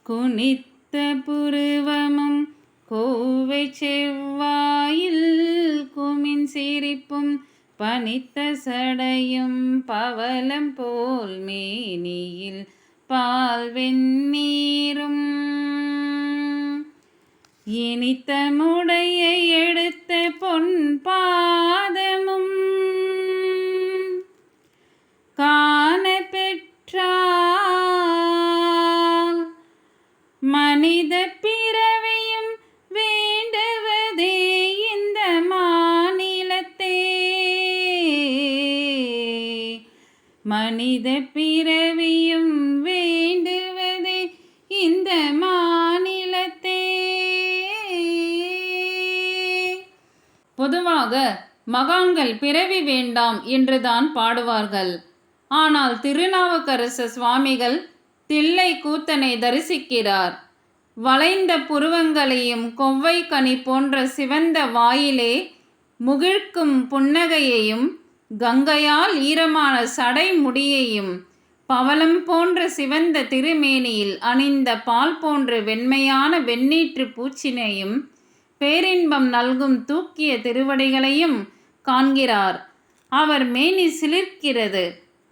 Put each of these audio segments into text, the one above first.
குனித்த புருவமும் கோவை செவ்வாயில் குமின் சிரிப்பும் பனித்த சடையும் பவளம் போல் மேனியில் பால் வெந்நீரும் இனித்த முடையை எடுத்த பொன் பாதமும் காண பெற்றால் மனித பிறவியும் வேண்டுவதே இந்த மாநிலத்தே. மனித பிறவியும் வேண்டுவதே இந்த மாநிலத்தே. பொதுவாக மகான்கள் பிறவி வேண்டாம் என்றுதான் பாடுவார்கள். ஆனால் திருநாவுக்கரசு சுவாமிகள் தில்லை கூத்தனை தரிசிக்கிறார். வளைந்த புருவங்களையும் கொவ்வை கனி போன்ற சிவந்த வாயிலே முகிழ்க்கும் புன்னகையையும் கங்கையால் ஈரமான சடை முடியையும் பவளம் போன்ற சிவந்த திருமேனியில் அணிந்த பால் போன்ற வெண்மையான வெண்ணீற்று பூச்சினையும் பேரின்பம் நல்கும் தூக்கிய திருவடிகளையும் காண்கிறார். அவர் மேனி சிலிர்க்கிறது.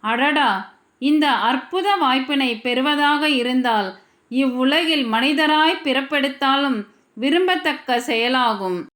அடடா, இந்த அற்புத வாய்ப்பினை பெறுவதாக இருந்தால் இவ்வுலகில் மனிதராய் பிறப்பெடுத்தாலும் விரும்பத்தக்க செயலாகும்.